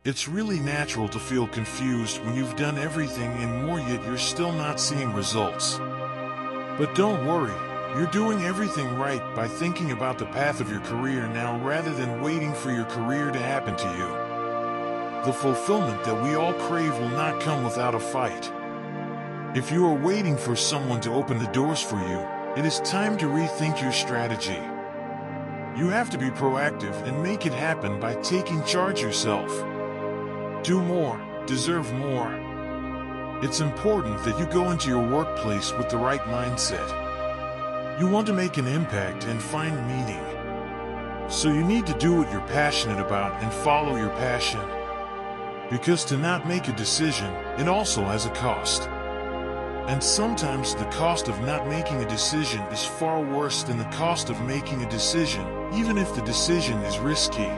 It's really natural to feel confused when you've done everything and more yet you're still not seeing results. But don't worry, you're doing everything right by thinking about the path of your career now rather than waiting for your career to happen to you. The fulfillment that we all crave will not come without a fight. If you are waiting for someone to open the doors for you, it is time to rethink your strategy. You have to be proactive and make it happen by taking charge yourself. Do more, deserve more. It's important that you go into your workplace with the right mindset. You want to make an impact and find meaning. So you need to do what you're passionate about and follow your passion. Because to not make a decision, it also has a cost. And sometimes the cost of not making a decision is far worse than the cost of making a decision, even if the decision is risky.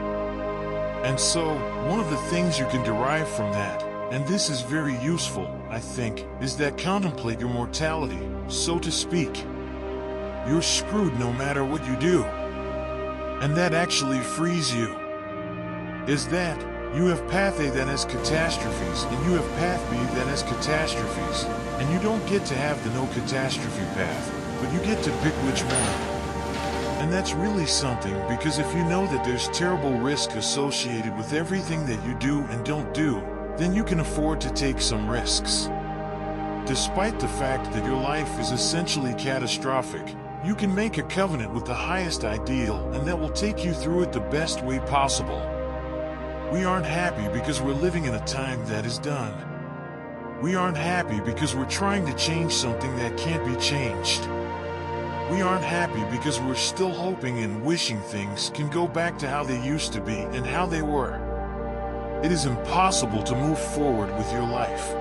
And so, one of the things you can derive from that, and this is very useful, I think, is that contemplate your mortality, so to speak. You're screwed no matter what you do. And that actually frees you. Is that you have path A that has catastrophes, and you have path B that has catastrophes, and you don't get to have the no catastrophe path, but you get to pick which one. And that's really something, because if you know that there's terrible risk associated with everything that you do and don't do, then you can afford to take some risks. Despite the fact that your life is essentially catastrophic, you can make a covenant with the highest ideal, and that will take you through it the best way possible. We aren't happy because we're living in a time that is done. We aren't happy because we're trying to change something that can't be changed. We aren't happy because we're still hoping and wishing things can go back to how they used to be and how they were. It is impossible to move forward with your life.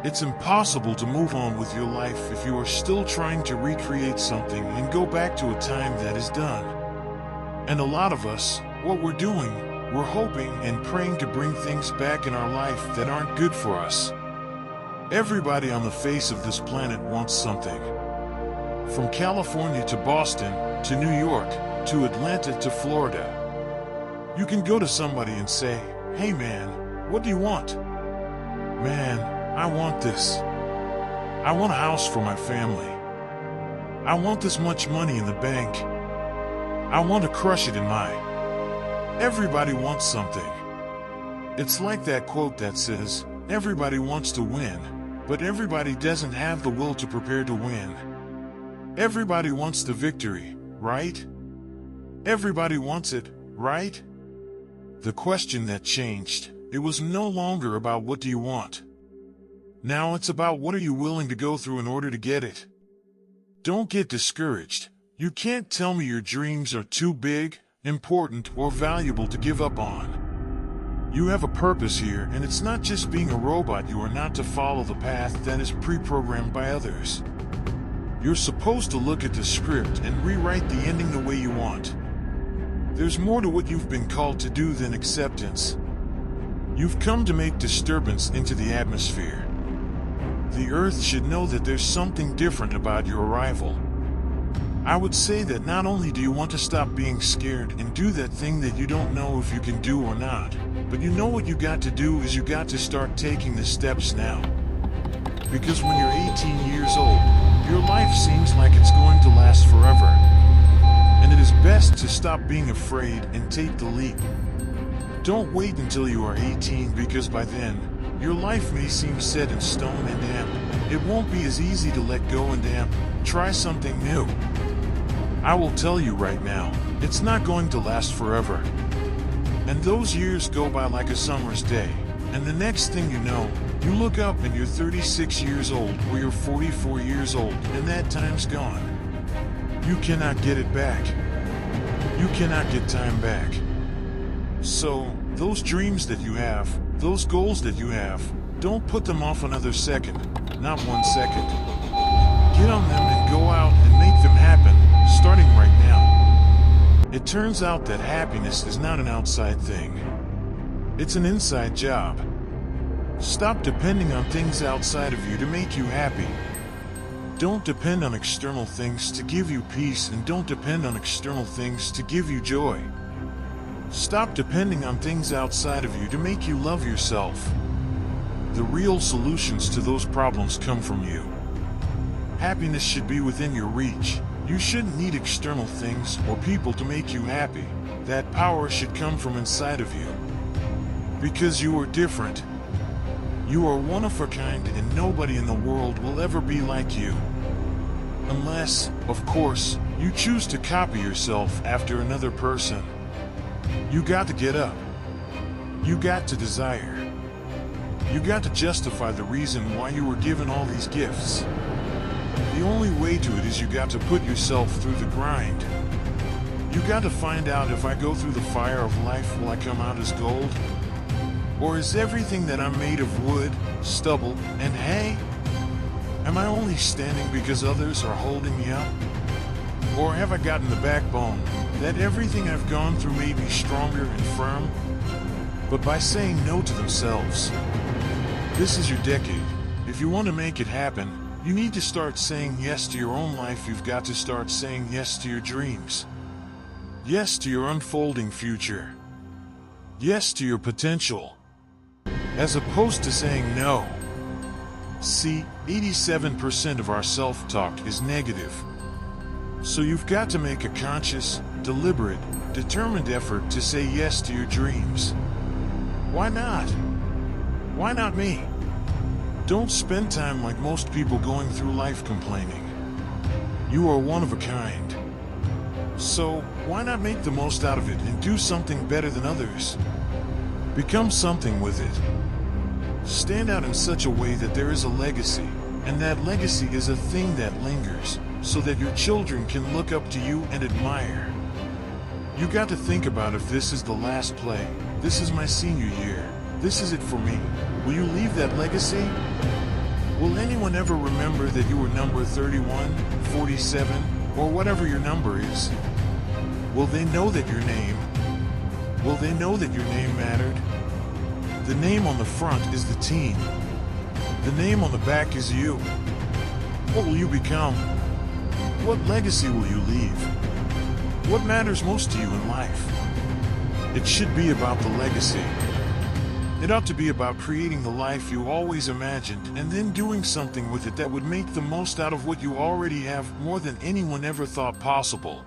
It's impossible to move on with your life if you are still trying to recreate something and go back to a time that is done. And a lot of us, what we're doing, we're hoping and praying to bring things back in our life that aren't good for us. Everybody on the face of this planet wants something. From California to Boston, to New York, to Atlanta to Florida. You can go to somebody and say, "Hey man, what do you want?" "Man, I want this. I want a house for my family. I want this much money in the bank. I want to crush it in my..." Everybody wants something. It's like that quote that says, everybody wants to win, but everybody doesn't have the will to prepare to win. Everybody wants the victory, right? Everybody wants it, right? The question that changed, it was no longer about what do you want. Now it's about what are you willing to go through in order to get it. Don't get discouraged. You can't tell me your dreams are too big, important, or valuable to give up on. You have a purpose here, and it's not just being a robot. You are not to follow the path that is pre-programmed by others. You're supposed to look at the script and rewrite the ending the way you want. There's more to what you've been called to do than acceptance. You've come to make disturbance into the atmosphere. The earth should know that there's something different about your arrival. I would say that not only do you want to stop being scared and do that thing that you don't know if you can do or not, but you know what you got to do is you got to start taking the steps now. Because when you're 18 years old, your life seems like it's going to last forever. And it is best to stop being afraid and take the leap. Don't wait until you are 18, because by then, your life may seem set in stone and damp. It won't be as easy to let go and damp. Try something new. I will tell you right now, it's not going to last forever. And those years go by like a summer's day. And the next thing you know, you look up and you're 36 years old, or you're 44 years old, and that time's gone. You cannot get it back. You cannot get time back. So, those dreams that you have, those goals that you have, don't put them off another second, not 1 second. Get on them and go out and make them happen, starting right now. It turns out that happiness is not an outside thing. It's an inside job. Stop depending on things outside of you to make you happy. Don't depend on external things to give you peace, and don't depend on external things to give you joy. Stop depending on things outside of you to make you love yourself. The real solutions to those problems come from you. Happiness should be within your reach. You shouldn't need external things or people to make you happy. That power should come from inside of you. Because you are different. You are one of a kind, and nobody in the world will ever be like you. Unless, of course, you choose to copy yourself after another person. You got to get up. You got to desire. You got to justify the reason why you were given all these gifts. The only way to it is you got to put yourself through the grind. You got to find out, if I go through the fire of life, will I come out as gold? Or is everything that I'm made of wood, stubble, and hay? Am I only standing because others are holding me up? Or have I gotten the backbone that everything I've gone through made me stronger and firm? But by saying no to themselves. This is your decade. If you want to make it happen, you need to start saying yes to your own life. You've got to start saying yes to your dreams. Yes to your unfolding future. Yes to your potential. As opposed to saying no. See, 87% of our self-talk is negative. So you've got to make a conscious, deliberate, determined effort to say yes to your dreams. Why not? Why not me? Don't spend time like most people going through life complaining. You are one of a kind. So, why not make the most out of it and do something better than others? Become something with it. Stand out in such a way that there is a legacy, and that legacy is a thing that lingers, so that your children can look up to you and admire. You got to think about, if this is the last play, this is my senior year, this is it for me, will you leave that legacy? Will anyone ever remember that you were number 31, 47, or whatever your number is? Will they know that your name? Will they know that your name mattered? The name on the front is the team. The name on the back is you. What will you become? What legacy will you leave? What matters most to you in life? It should be about the legacy. It ought to be about creating the life you always imagined, and then doing something with it that would make the most out of what you already have, more than anyone ever thought possible.